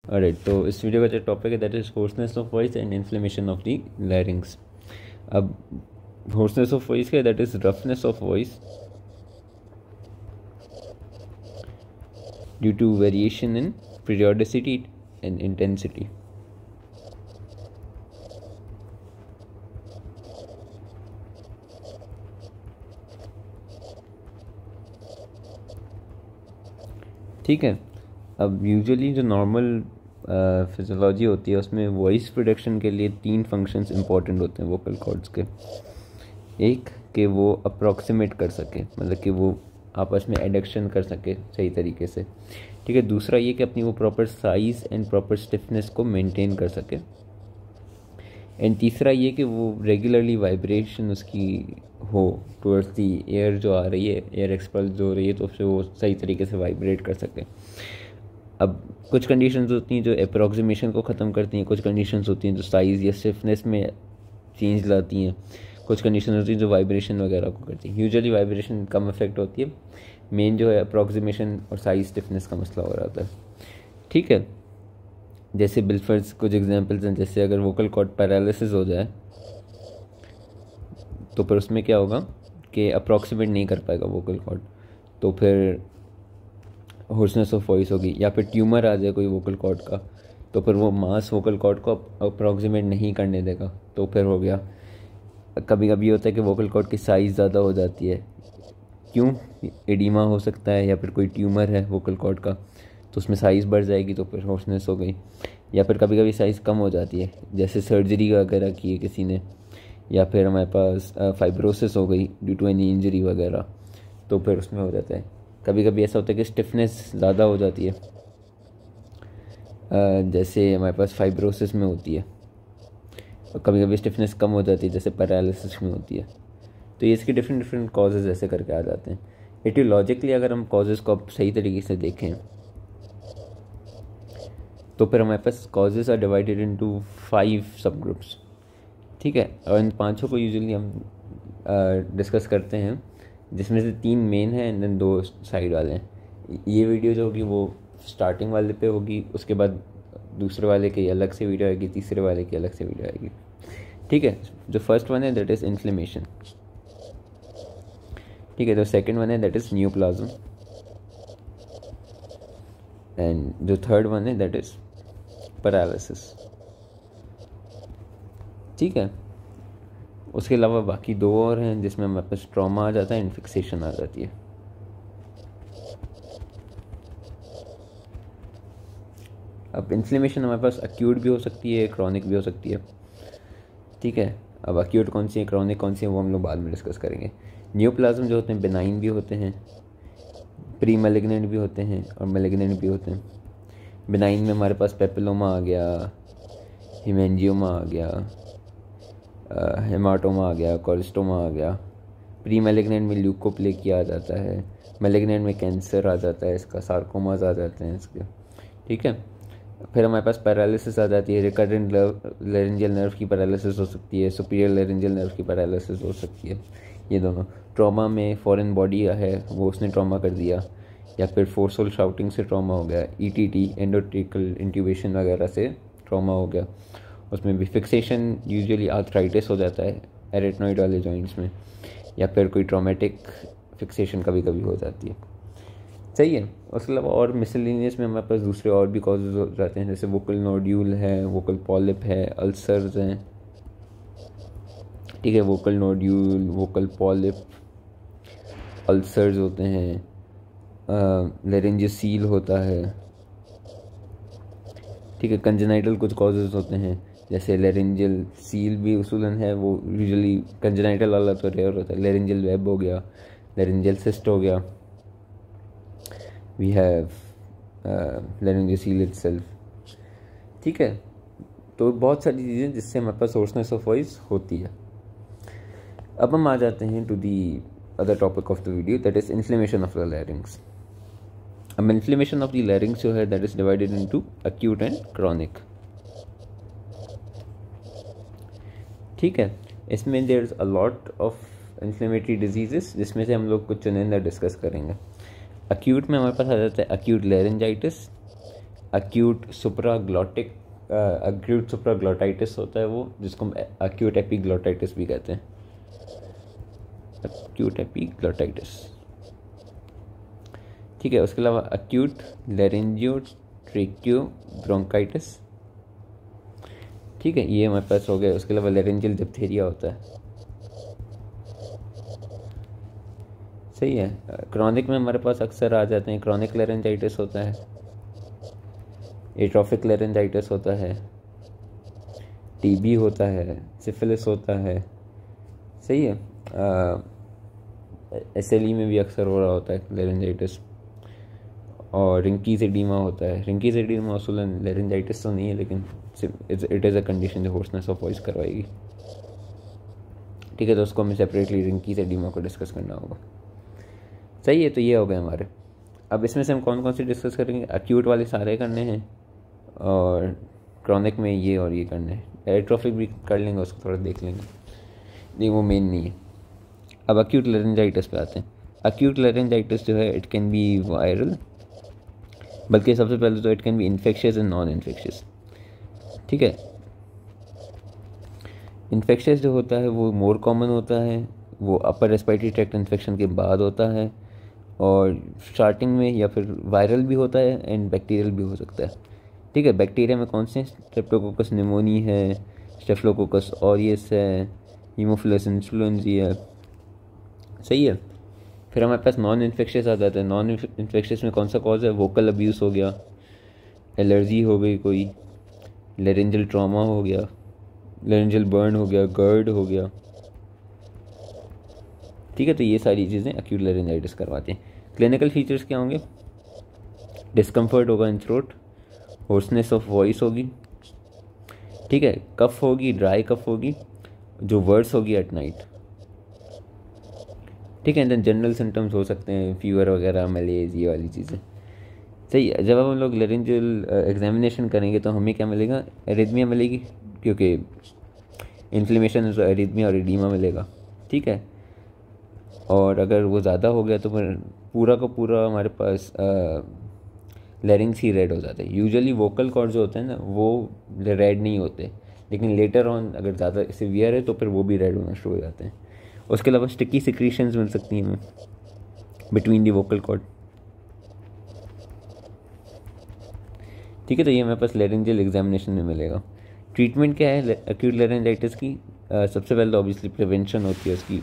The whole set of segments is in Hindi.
ऑलराइट, तो इस वीडियो का जो टॉपिक है that is hoarseness of voice and inflammation of the larynx. अब होर्सनेस ऑफ वॉइस का that is roughness of voice due to variation in periodicity and intensity. ठीक है, अब यूजुअली जो नॉर्मल फिजियोलॉजी होती है उसमें वॉइस प्रोडक्शन के लिए 3 फंक्शंस इंपॉर्टेंट होते हैं वोकल कॉर्ड्स के। एक कि वो अप्रॉक्सीमेट कर सके, मतलब कि वो आपस में एडक्शन कर सके सही तरीके से। ठीक है, दूसरा ये कि अपनी वो proper size and proper stiffness को मेंटेन कर सके। एंड तीसरा ये कि वो रेगुलरली वाइब्रेशन उसकी हो टुवर्ड्स दी एयर जो आ रही है, एयर एक्सपल्स जो हो रही है, तो उससे वो सही तरीके से वाइब्रेट कर सके। अब कुछ कंडीशंस होती हैं जो अप्रॉक्सीमेशन को ख़त्म करती हैं, कुछ कंडीशंस होती हैं जो साइज़ या स्टिफनेस में चेंज लाती हैं, कुछ कंडीशन होती हैं जो वाइब्रेशन वगैरह को करती हैं। यूजुअली वाइब्रेशन कम इफेक्ट होती है, मेन जो है अप्रॉक्सीमेशन और साइज स्टिफनेस का मसला हो रहा था। ठीक है, जैसे बिल्फर्स कुछ एग्जांपल्स हैं, जैसे अगर वोकल कॉर्ड पैरालिसिस हो जाए तो फिर उसमें क्या होगा कि अप्रॉक्सीमेट नहीं कर पाएगा वोकल कॉर्ड, तो फिर होर्सनेस ऑफ वॉइस होगी। या फिर ट्यूमर आ जाए कोई वोकल कॉर्ड का, तो फिर वो मास वोकल कॉर्ड को अप्रॉक्सीमेट नहीं करने देगा, तो फिर हो गया। कभी कभी होता है कि वोकल कॉर्ड की साइज़ ज़्यादा हो जाती है, क्यों, एडिमा हो सकता है या फिर कोई ट्यूमर है वोकल कॉर्ड का, तो उसमें साइज़ बढ़ जाएगी, तो फिर होर्सनेस हो गई। या फिर कभी कभी साइज़ कम हो जाती है, जैसे सर्जरी वगैरह की है किसी ने, या फिर हमारे पास फाइब्रोसिस हो गई ड्यू टू एनी इंजरी वगैरह, तो फिर उसमें हो जाता है। कभी कभी ऐसा होता है कि स्टिफनेस ज़्यादा हो जाती है, जैसे हमारे पास फाइब्रोसिस में होती है, और कभी कभी स्टिफनेस कम हो जाती है जैसे पैरालिसिस में होती है। तो ये इसके डिफरेंट डिफरेंट कॉजेज़ ऐसे करके आ जाते हैं। एटियोलॉजिकली अगर हम कॉजेज़ को सही तरीके से देखें तो फिर हमारे पास कॉजेज़ आर डिवाइडेड इनटू 5 सब ग्रुप्स। ठीक है, और इन पांचों को यूजुअली हम डिस्कस करते हैं, जिसमें से 3 मेन हैं एंड देन 2 साइड वाले हैं। ये वीडियो जो होगी वो स्टार्टिंग वाले पे होगी, उसके बाद दूसरे वाले की अलग से वीडियो आएगी, तीसरे वाले की अलग से वीडियो आएगी। ठीक है, जो फर्स्ट वन है दैट इज़ इन्फ्लेमेशन। ठीक है, जो सेकंड वन है दैट इज़ न्यूप्लाज्म, एंड जो थर्ड वन है दैट इज़ पैरालिसिस। ठीक है, उसके अलावा बाकी 2 और हैं जिसमें हमारे पास ट्रॉमा आ जाता है एंड फिक्सेशन आ जाती है। अब इन्फ्लेमेशन हमारे पास एक्यूट भी हो सकती है, क्रॉनिक भी हो सकती है। ठीक है, अब एक्यूट कौन सी है, क्रॉनिक कौन सी है, वो हम लोग बाद में डिस्कस करेंगे। न्यूप्लाज्म जो होते हैं बेनाइन भी होते हैं, प्री मैलिग्नेंट भी होते हैं और मैलिग्नेंट भी होते हैं। बेनाइन में हमारे पास पेपिलोमा आ गया, हिमेंजियोमा आ गया, हेमाटोमा आ गया, कोलिस्टोमा आ गया। प्री मैलिग्नेंट में ल्यूकोप्लेकिया आ जाता है, मैलिग्नेंट में कैंसर आ जाता है, इसका सार्कोमास आ जाते हैं इसके। ठीक है, फिर हमारे पास पैरालिसिस आ जाती है, रिकरेंट लेरेंजियल नर्व की पैरालिसिस हो सकती है, सुपीरियर लेरेंजियल नर्व की पैरालिसिस हो सकती है। ये दोनों ट्रॉमा में फॉरेन बॉडी है वो उसने ट्रॉमा कर दिया, या फिर फोर्सफुल शाउटिंग से ट्रॉमा हो गया, ईटीटी एंडोट्रिकल इंट्यूबेशन वगैरह से ट्रॉमा हो गया। उसमें भी फिक्सेशन यूजुअली आर्थराइटिस हो जाता है एरेटनॉइड वाले जॉइंट्स में, या फिर कोई ट्रॉमेटिक फिक्सेशन कभी कभी हो जाती है। सही है, उसके अलावा और मिसलिनियस में हमारे पास दूसरे और भी कॉजेज़ हो जाते हैं, जैसे वोकल नोड्यूल है, वोकल पॉलिप है, अल्सर्स हैं। ठीक है, vocal nodule, vocal polyp, ulcers होते हैं, लेरेंजियल होता है। ठीक है, कंजेनाइटल कुछ कॉजेज़ होते हैं, जैसे लेरेंजियल सील भी उसूलन है, वो यूजुअली कंजेनाइटल वाला तो रेयर होता है। लेरेंजियल वेब हो गया, लेरेंजियल सिस्ट हो गया, we have laryngeal seal itself. ठीक है, तो बहुत सारी चीज़ें जिससे हमारे पास होर्सनेस ऑफ वॉइस होती है। अब हम आ जाते हैं to the other topic of the video, that is inflammation of the larynx. अब इन्फ्लेमेशन ऑफ द लैरिंग्स जो है that is divided into acute and chronic. ठीक है, इसमें there is a lot of inflammatory diseases, जिसमें से हम लोग कुछ चुनिंदा डिस्कस करेंगे। एक्यूट में हमारे पास आ जाता है एक्यूट लेरेंजाइटिस, एक्यूट सुप्राग्लोटाइटिस होता है वो, जिसको हम एक्यूट एपिग्लोटाइटिस भी कहते हैं, एक्यूट एपिग्लोटाइटिस। ठीक है, उसके अलावा एक्यूट लैरिंजियो ट्रेकियो ब्रोंकाइटिस। ठीक है, ये हमारे पास हो गया। उसके अलावा लैरिंजियल डिप्थीरिया होता है। सही है। क्रॉनिक में हमारे पास अक्सर आ जाते हैं, क्रॉनिक लैरिंजाइटिस होता है, एट्रोफिक लैरिंजाइटिस होता है, टीबी होता है, सिफिलिस होता है। सही है। एसएलई में भी अक्सर हो रहा होता है लैरिंजाइटिस, और रिंकीज एडीमा होता है। रिंकीज एडीमा असूलन लैरिंजाइटिस तो नहीं है, लेकिन इट इज़ अ कंडीशन जो होर्सनेस ऑफ वॉइस करवाएगी। ठीक है, तो उसको हमें सेपरेटली रिंकीज एडीमा को डिस्कस करना होगा। सही है, तो ये हो गए हमारे। अब इसमें से हम कौन कौन से डिस्कस करेंगे? एक्यूट वाले सारे करने हैं, और क्रॉनिक में ये और ये करने हैं। एट्रोफिक भी कर लेंगे, उसको थोड़ा देख लेंगे, नहीं वो मेन नहीं है। अब एक्यूट लैरिंजाइटिस पे आते हैं। एक्यूट लैरिंजाइटिस जो है, इट कैन बी वायरल, बल्कि सबसे पहले तो it can be infectious and non infectious. ठीक है, इन्फेक्शियस जो होता है वो मोर कॉमन होता है, वो अपर रेस्पिरेटरी ट्रैक्ट इन्फेक्शन के बाद होता है, और स्टार्टिंग में या फिर वायरल भी होता है एंड बैक्टीरियल भी हो सकता है। ठीक है, बैक्टीरिया में कौन से? स्ट्रेप्टोकोकस निमोनी है, स्टेफिलोकोकस ऑरियस है, हीमोफिलस इन्फ्लुएंजी है। सही है। फिर हमारे पास नॉन इन्फेक्शियस आ जाता है। नॉन इन्फेक्शियस में कौन सा कॉज है? वोकल अब्यूज़ हो गया, एलर्जी हो गई कोई, लैरिंजल ट्रॉमा हो गया, लैरिंजल बर्न हो गया, गर्ड हो गया। ठीक है, तो ये सारी चीज़ें एक्यूट लैरिंजाइटिस करवाते हैं। क्लिनिकल फीचर्स क्या होंगे? डिस्कम्फर्ट होगा इन थ्रोट, होर्सनेस ऑफ वॉइस होगी। ठीक है, कफ होगी, ड्राई कफ होगी, जो वर्स होगी एट नाइट। ठीक है, देन जनरल सिम्टम्स हो सकते हैं, फीवर वगैरह, मलेज, ये वाली चीज़ें। सही है। जब हम लोग लैरिंजियल एग्जामिनेशन करेंगे तो हमें क्या मिलेगा? एरिथमिया मिलेगी, क्योंकि इन्फ्लेमेशन है तो एरिथमिया और एडीमा मिलेगा। ठीक है, और अगर वो ज़्यादा हो गया तो फिर पूरा का पूरा हमारे पास लैरिंग्स ही रेड हो जाते हैं। यूजुअली वोकल कॉर्ड जो होते हैं ना, वो रेड नहीं होते, लेकिन लेटर ऑन अगर ज़्यादा सीवियर है तो फिर वो भी रेड होना शुरू हो जाते हैं। उसके अलावा स्टिकी सिक्रीशंस मिल सकती हैं हमें बिटवीन दी वोकल कॉर्ड। ठीक है, तो ये हमारे पास लैरिंजियल एग्जामिनेशन में मिलेगा। ट्रीटमेंट क्या है एक्यूट लैरिंजाइटिस की? सबसे पहले तो ऑब्वियसली प्रिवेंशन होती है उसकी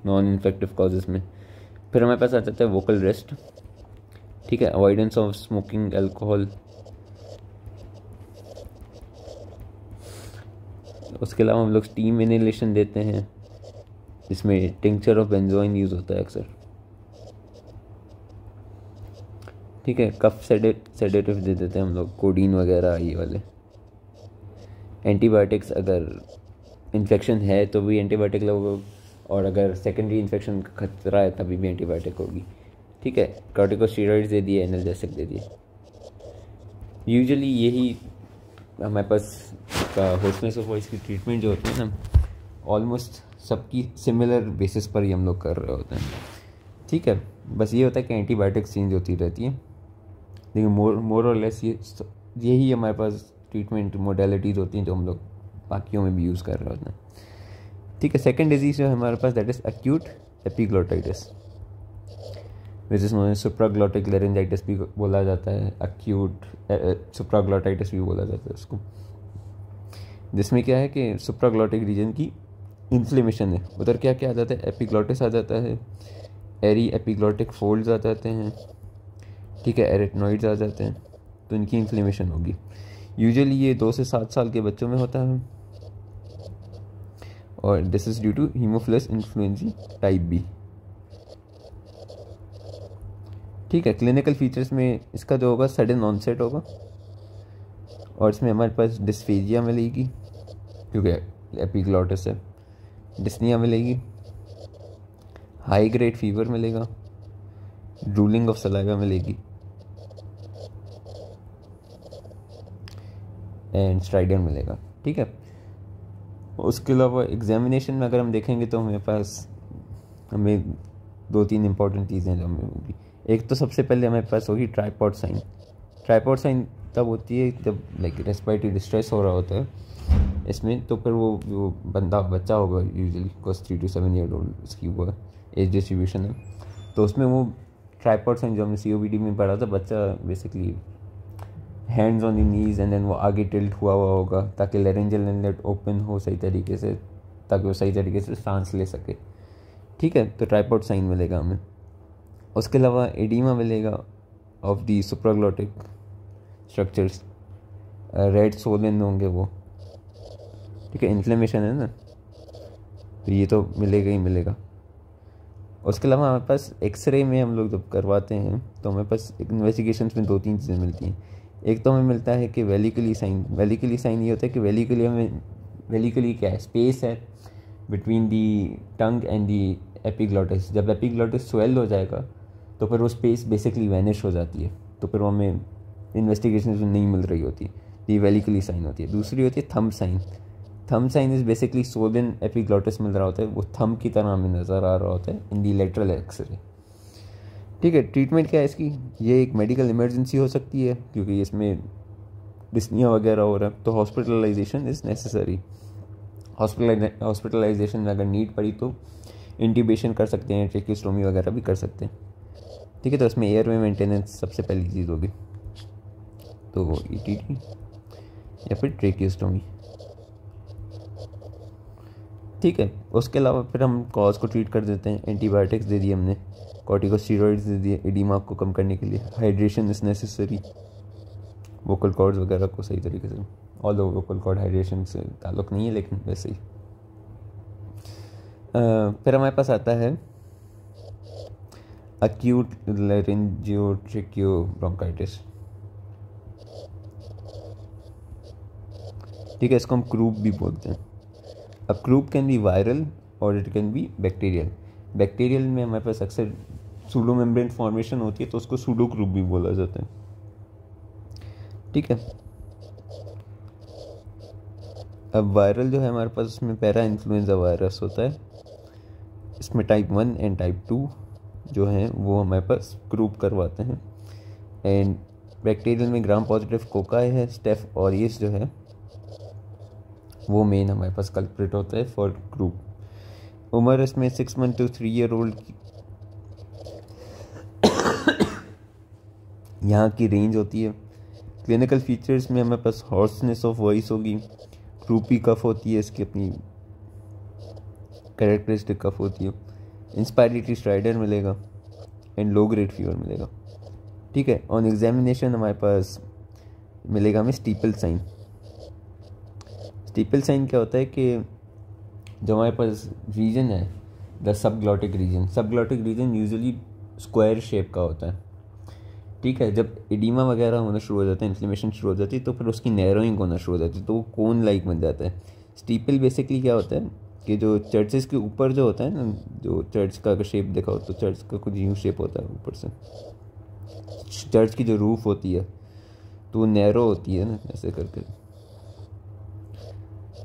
नॉन इन्फेक्टिव कॉजेज़ में। फिर हमारे पास आ जाता है वोकल रेस्ट। ठीक है, अवॉइडेंस ऑफ स्मोकिंग, अल्कोहल। उसके अलावा हम लोग स्टीम इनहेलेशन देते हैं, जिसमें टिंक्चर ऑफ बेंजोइन यूज़ होता है अक्सर। ठीक है, कफ सेडेटिव दे देते हैं हम लोग, कोडीन वगैरह ये वाले। एंटीबायोटिक्स, अगर इन्फेक्शन है तो भी एंटीबायोटिक लगोगे, और अगर सेकेंडरी इन्फेक्शन का खतरा है तभी भी एंटीबायोटिक होगी। ठीक है, कॉर्टिकोस्टेरॉइड्स दे दिए, एनाल्जेसिक दे दिए। यूजुअली यही हमारे पास होर्सनेस ऑफ वॉइस की ट्रीटमेंट जो होती है ना, ऑलमोस्ट सबकी सिमिलर बेसिस पर ही हम लोग कर रहे होते हैं। ठीक है, बस ये होता है कि एंटीबायोटिक्स चेंज होती रहती हैं, लेकिन मोर और लेस यही हमारे पास ट्रीटमेंट मोडेलिटीज़ होती हैं जो हम लोग बाकियों में भी यूज़ कर रहे होते हैं। ठीक है, सेकेंड डिजीज़ जो है हमारे पास, that is acute epiglottitis, which is known as supraglottic laryngitis भी बोला जाता है, एक्यूट सुप्राग्लोटाइटिस भी बोला जाता है उसको। जिसमें क्या है कि सुप्राग्लोटिक रीजन की इन्फ्लेमेशन है, उधर क्या क्या आ जाता है? एपिग्लोटिस आ जाता है, एरी एपिग्लोटिक फोल्ड्स आ जाते हैं। ठीक है, एरेटनॉइड्स आ जाते हैं, तो इनकी इन्फ्लेमेशन होगी। यूजुअली ये 2 से 7 साल के बच्चों में होता है, और this is due to haemophilus influenzae type B. ठीक है, क्लिनिकल फीचर्स में इसका जो होगा सडन ऑनसेट होगा, और इसमें हमारे पास डिस्फेजिया मिलेगी क्योंकि एपिग्लोटिस है, डिस्निया मिलेगी, हाई ग्रेड फीवर मिलेगा, ड्रूलिंग ऑफ सलाइवा मिलेगी, एंड स्ट्राइडर मिलेगा। ठीक है, उसके अलावा एग्जामिनेशन में अगर हम देखेंगे तो हमें 2-3 इंपॉर्टेंट चीज़ें जो हमें होगी। एक तो सबसे पहले हमारे पास होगी ट्राइपॉड साइन। ट्राइपॉड साइन तब होती है जब लाइक रेस्पिरेटरी डिस्ट्रेस हो रहा होता है इसमें, तो फिर वो बंदा बच्चा होगा usually because 3 to 7 year old इसकी वो एज डिस्ट्रीब्यूशन है, तो उसमें वो ट्राइपॉड साइन जो हमने COPD में पढ़ा था, बच्चा basically hands on the knees and then वो आगे टिल्ट हुआ होगा ताकि लैरिंजियल इनलेट ओपन हो सही तरीके से, ताकि वो सही तरीके से सांस ले सके। ठीक है, तो ट्राइपॉड साइन मिलेगा हमें। उसके अलावा एडीमा मिलेगा of the supraglottic structures, red swollen होंगे वो। ठीक है, इन्फ्लेमेशन है ना, तो ये तो मिलेगा ही मिलेगा। उसके अलावा हमारे पास एक्सरे में हम लोग जब करवाते हैं तो हमारे पास इन्वेस्टिगेशंस में 2-3 चीज़ें मिलती हैं। एक तो हमें मिलता है कि वेलिकली साइन। वेलिकली साइन ये होता है कि वेलिकली क्या है, स्पेस है between the tongue and the epiglottis. जब एपिग्लॉटिस स्वेल हो जाएगा तो फिर वो स्पेस बेसिकली वैनिश हो जाती है, तो फिर वो हमें इन्वेस्टिगेशन में नहीं मिल रही होती, ये वेलिकली साइन होती है। दूसरी होती है thumb sign. Thumb sign is basically swollen epiglottis मिल रहा होता है, वो थंब की तरह हमें नज़र आ रहा होता है इन दी लेटरल एक्सरे। ठीक है, ट्रीटमेंट क्या है इसकी, ये एक मेडिकल इमरजेंसी हो सकती है क्योंकि इसमें डिस्निया वगैरह हो रहा है, तो हॉस्पिटलाइजेशन इज़ नेसेसरी। हॉस्पिटलाइजेशन में अगर नीड पड़ी तो इंट्यूबेशन कर सकते हैं, ट्रेकियोस्टोमी वगैरह भी कर सकते हैं। ठीक है, तो इसमें एयरवे मेंटेनेंस सबसे पहली चीज़ होगी, तो ETT या फिर ट्रेकियोस्टोमी। ठीक है, उसके अलावा फिर हम कॉज को ट्रीट कर देते हैं। एंटीबायोटिक्स दे दिए हमने, कॉर्टिकोस्टेरॉइड्स दे दिए एडिमा को कम करने के लिए। Hydration is necessary, vocal cords वगैरह को सही तरीके से, ऑल्दो वोकल कॉर्ड हाइड्रेशन से ताल्लुक़ नहीं है लेकिन वैसे ही। फिर हमारे पास आता है अक्यूट लैरिंजियोट्रेकियो ब्रोंकाइटिस। ठीक है, इसको हम क्रूप भी बोलते हैं। अब क्रूप कैन बी वायरल और it can be bacterial. Bacterial में हमारे पास अक्सर सूडो मेम्ब्रेन फॉर्मेशन होती है, तो उसको सूडो क्रूप भी बोला जाता है। ठीक है, अब वायरल जो है हमारे पास उसमें पैरा इन्फ्लुएंजा वायरस होता है, इसमें टाइप 1 एंड टाइप 2 जो हैं वो हमारे पास क्रूप करवाते हैं। एंड बैक्टीरियल में ग्राम पॉजिटिव कोकाई है, स्टेफ ऑरियस जो है वो मेन हमारे पास कल्प्रिट होता है फॉर क्रूप। उम्र इसमें 6 month to 3 year ओल्ड यहाँ की रेंज होती है। क्लिनिकल फीचर्स में हमारे पास हॉर्सनेस ऑफ वॉइस होगी, क्रूपी कफ होती है, इसकी अपनी कैरेक्टरिस्टिक कफ होती है, इंस्पायरेटरी स्ट्राइडर मिलेगा एंड लो ग्रेड फीवर मिलेगा। ठीक है, ऑन एग्जामिनेशन हमारे पास मिलेगा हमें स्टीपल साइन। स्टीपल साइन क्या होता है कि जो हमारे पास रीजन है the subglottic region usually square shape का होता है। ठीक है, जब एडिमा वगैरह होना शुरू हो जाता है, इन्फ्लेमेशन शुरू हो जाती है, तो फिर उसकी नैरोइंग होना शुरू हो जाती है, तो वो कोन लाइक बन जाता है। स्टीपल बेसिकली क्या होता है कि जो चर्चेस के ऊपर जो होता है ना, जो चर्च का अगर शेप देखा हो तो चर्च का कुछ यूँ शेप होता है ऊपर से, चर्च की जो रूफ होती है तो वो नैरो होती है ना ऐसे करके,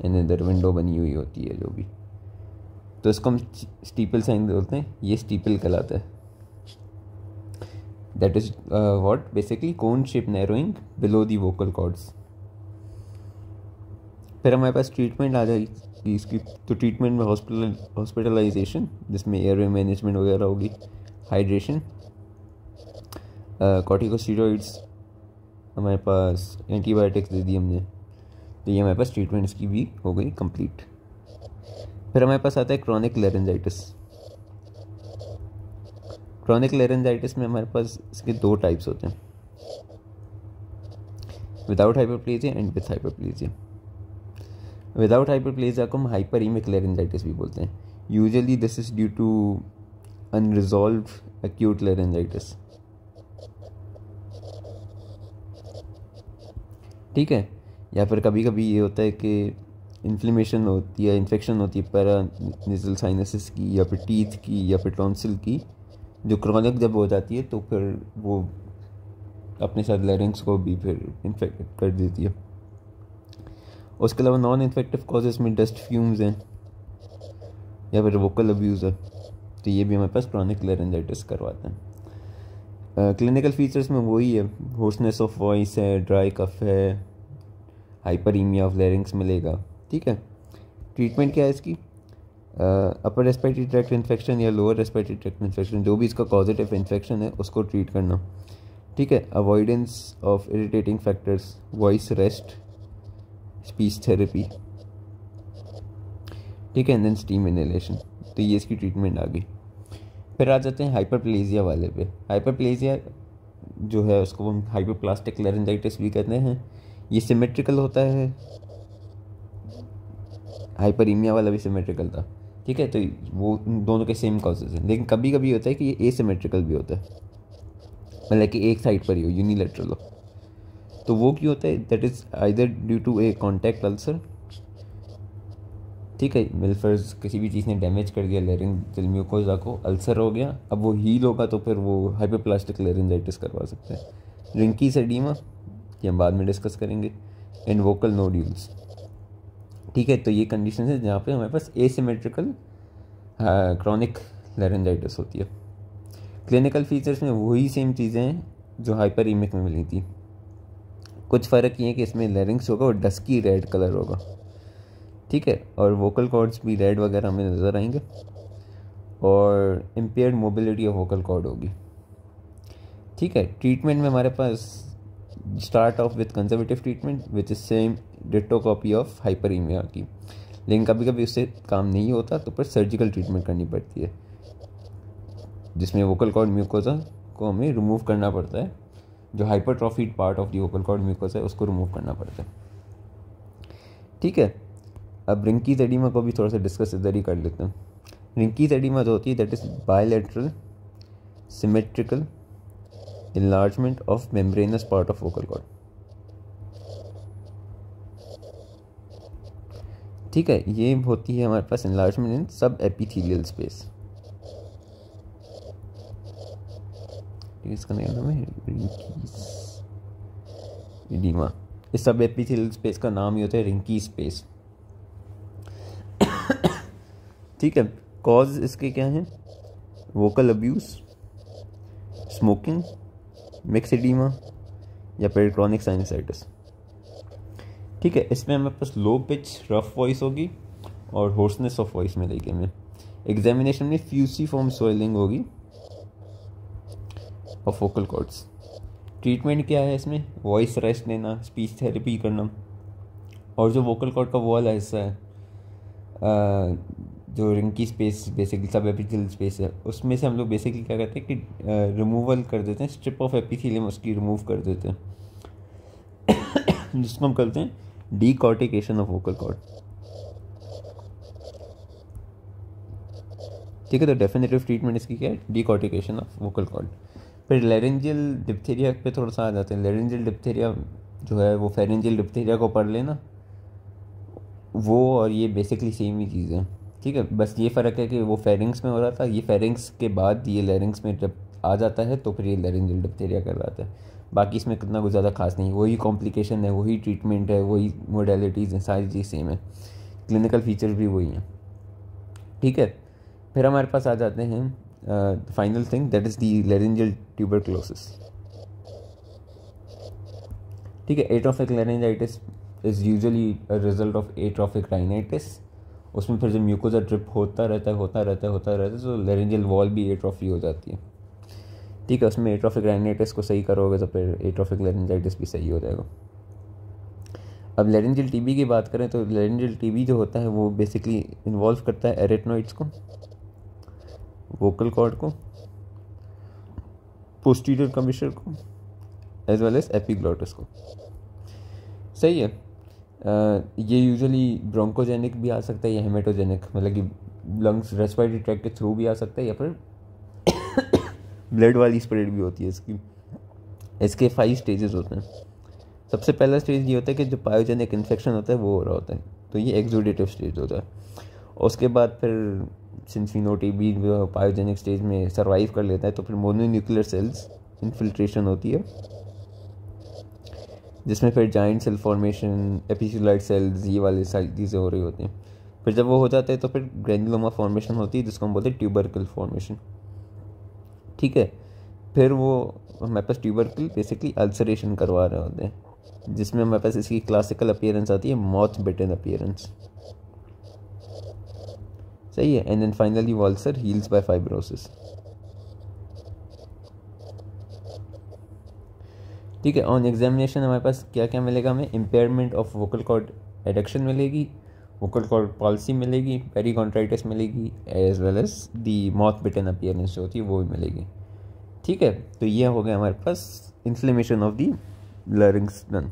इधर विंडो बनी हुई होती है जो भी, तो इसको हम स्टीपल साइन बोलते हैं। ये स्टीपल कहलाता है। That is what basically cone shape narrowing below the vocal cords. फिर हमारे पास ट्रीटमेंट आ जाएगी इसकी, तो ट्रीटमेंट में हॉस्पिटलाइजेशन जिसमें एयरवे मैनेजमेंट वगैरह होगी, हाइड्रेशन, कॉर्टिकोस्टेरॉइड्स, हमारे पास एंटीबायोटिक्स दे दी हमने, तो ये हमारे पास ट्रीटमेंट इसकी भी हो गई कंप्लीट। फिर हमारे पास आता है क्रॉनिक लैरिंजाइटिस। क्रॉनिक लैरिंजाइटिस में हमारे पास इसके 2 टाइप्स होते हैं, without hyperplasia and with hyperplasia. Without hyperplasia को हम हाइपरीमिक लैरिंजाइटिस भी बोलते हैं। Usually this is due to unresolved acute laryngitis. ठीक है, या फिर कभी कभी ये होता है कि इन्फ्लेमेशन होती है, इन्फेक्शन होती है पैरानेजल साइनसिस की या फिर टीथ की या फिर टॉन्सिल की, जो क्रॉनिक जब हो जाती है तो फिर वो अपने साथ लैरिंग्स को भी फिर इन्फेक्ट कर देती है। उसके अलावा नॉन इन्फेक्टिव कॉजेज़ में डस्ट फ्यूम्स हैं या फिर वोकल अब्यूज़ है, तो ये भी हमारे पास क्रॉनिक लैरिंजाइटिस करवाते हैं। क्लिनिकल फीचर्स में वही है, होर्सनेस ऑफ वॉइस है, ड्राई कफ है, हाइपरीमिया ऑफ लैरिंग्स मिलेगा। ठीक है, ट्रीटमेंट क्या है इसकी? अपर रेस्पिरेटरी ट्रैक्ट इन्फेक्शन या लोअर रेस्पिरेटरी ट्रैक्ट इन्फेक्शन, जो भी इसका कॉजेटिव इन्फेक्शन है उसको ट्रीट करना। ठीक है, avoidance of irritating factors, voice rest, speech therapy. ठीक है, एंड देन स्टीम इनहेलेशन। तो ये इसकी ट्रीटमेंट आ गई। फिर आ जाते हैं हाइपरप्लेजिया वाले पे। हाइपरप्लेजिया जो है उसको हम हाइपरप्लास्टिक लैरिंजाइटिस भी कहते हैं। ये सिमेट्रिकल होता है, हाइपरीमिया वाला भी सिमेट्रिकल था। ठीक है, तो वो दोनों के सेम कॉजेज हैं, लेकिन कभी कभी होता है कि ये एसिमेट्रिकल भी होता है, मतलब कि एक साइड पर ही हो, यूनिलेटरल हो। तो वो क्यों होता है? That is either due to a contact ulcer. ठीक है, मिल्फर्स किसी भी चीज़ ने डैमेज कर दिया लैरिंजियल म्यूकोजा को, अल्सर हो गया, अब वो हील होगा तो फिर वो हाइपरप्लास्टिक लैरिंजाइटिस करवा सकते हैं। रिंकीज एडिमा ये हम बाद में डिस्कस करेंगे, एंड वोकल नोड्यूल्स। ठीक है, तो ये कंडीशन है जहाँ पे हमारे पास एसिमेट्रिकल क्रॉनिक लैरिंजाइटिस होती है। क्लिनिकल फीचर्स में वही सेम चीज़ें हैं जो हाइपरीमिक में मिली थी। कुछ फ़र्क ये है कि इसमें लैरिंग्स होगा और डस्की रेड कलर होगा। ठीक है, और वोकल कॉर्ड्स भी रेड वगैरह हमें नज़र आएंगे, और impaired mobility of vocal cord होगी। ठीक है, ट्रीटमेंट में हमारे पास start off with conservative treatment which is same ditto copy of hyperemia की, लेकिन कभी कभी उससे काम नहीं होता तो फिर सर्जिकल ट्रीटमेंट करनी पड़ती है, जिसमें वोकल कॉर्ड म्यूकोजा को हमें रिमूव करना पड़ता है। जो hypertrophied part of the vocal cord mucosa है उसको रिमूव करना पड़ता है। ठीक है, अब रिंकीज एडिमा को भी थोड़ा सा डिस्कस इधर ही कर लेते हैं। रिंकीज एडिमा जो होती है that is bilateral symmetrical enlargement of membranous part of vocal cord। ठीक है, ये होती है हमारे पास enlargement in सब एपिथेलियल स्पेस। इसका नाम है रिंकीज एडिमा। इस सब एपिथेलियल स्पेस का नाम ही होता है रिंकी स्पेस। ठीक है, कॉज इसके क्या हैं? Vocal abuse, smoking, mix oedema या फिर क्रॉनिक साइनसाइटिस। ठीक है, इसमें हमारे पास लो पिच रफ वॉइस होगी और होर्सनेस ऑफ वॉइस मिलेगी हमें। एग्जामिनेशन में फ्यूसिफॉर्म स्वेलिंग होगी ऑफ वोकल कॉर्ड्स। ट्रीटमेंट क्या है इसमें? वॉइस रेस्ट लेना, स्पीच थेरेपी करना, और जो वोकल कॉर्ड का वो वाला हिस्सा है जो रिंकी स्पेस बेसिकली सब एपिथेलियल स्पेस है, उसमें से हम लोग बेसिकली क्या करते हैं कि रिमूवल कर देते हैं, स्ट्रिप ऑफ एपिथेलियम उसकी रिमूव कर देते हैं जिसको हम करते हैं डीकॉर्टिकेशन ऑफ वोकल कॉर्ड। ठीक है, तो डेफिनेटिव ट्रीटमेंट इसकी क्या है? डीकॉर्टिकेशन ऑफ वोकल कॉर्ड। फिर लैरिंजियल डिप्थीरिया पे थोड़ा सा आ जाते हैं। लैरिंजियल डिप्थीरिया जो है वो फेरेंजियल डिप्थीरिया को पढ़ लेना, वो और ये बेसिकली सेम ही चीज़ है। ठीक है, बस ये फ़र्क है कि वो फेरिंग्स में हो रहा था, ये फेरिंग्स के बाद ये लैरिंग्स में जब आ जाता है तो फिर ये लैरिंजियल डिप्थीरिया करवाता है। बाकी इसमें कितना कुछ ज़्यादा खास नहीं, वही कॉम्प्लिकेशन है, वही ट्रीटमेंट है, वही मोडेलिटीज़ हैं, सारी चीज़ सेम है, क्लिनिकल फीचर्स भी वही हैं। ठीक है, फिर हमारे पास आ जाते हैं final thing that is the laryngeal tuberculosis. ठीक है, atrophic laryngitis is usually a result of atrophic rhinitis. उसमें फिर जब म्यूकोजा ड्रिप होता रहता है तो लैरिंजियल वॉल भी एट्रोफी हो जाती है। ठीक है, उसमें एट्रोफिक राइनाइटिस को सही करोगे तो फिर एट्रोफिक लैरिंजाइटिस भी सही हो जाएगा। अब लैरिंजियल टीबी की बात करें तो लैरिंजियल टीबी जो होता है वो बेसिकली इन्वॉल्व करता है एरेटनॉइड्स को, वोकल कॉर्ड को, पोस्टीरियर कमिशर को, एज वेल एज एपिग्लॉटिस को। सही है। ये यूजुअली ब्रोंकोजेनिक भी आ सकता है या हेमेटोजेनिक, मतलब कि लंग्स रेस्पिरेटरी ट्रैक्ट के थ्रू भी आ सकता है या फिर ब्लड वाली स्प्रेड भी होती है इसकी। इसके 5 स्टेजेस होते हैं। सबसे पहला स्टेज ये होता है कि जो पायोजेनिक इन्फेक्शन होता है वो हो रहा होता है, तो ये एक्सुडेटिव स्टेज होता है। उसके बाद फिर सिंस टीबी पायोजेनिक स्टेज में सर्वाइव कर लेता है तो फिर मोनोन्यूक्लियर सेल्स इन्फिल्ट्रेशन होती है, जिसमें फिर giant cell formation, epithelial cells, ये वाली सारी चीज़ें हो रही होती हैं। फिर जब वो हो जाता है तो फिर ग्रेनुलोमा फॉर्मेशन होती है जिसको हम बोलते हैं ट्यूबरकल फॉर्मेशन। ठीक है, फिर वो हमारे पास ट्यूबरकल बेसिकली अल्सरेशन करवा रहे होते हैं, जिसमें हमारे पास इसकी क्लासिकल अपीयरेंस आती है मॉथ बिटन अपीयरेंस, सही है। एंड देन फाइनली वो अल्सर हील्स बाय फाइब्रोसिस। ठीक है, ऑन एग्जामिनेशन हमारे पास क्या क्या मिलेगा, हमें impairment of vocal cord adduction मिलेगी, वोकल कॉर्ड पॉलिसी मिलेगी, पेरिकॉन्ट्राइटिस मिलेगी, as well as the mouth bitten appearance जो होती है वो भी मिलेगी। ठीक है, तो ये हो गया हमारे पास inflammation of the larynx done.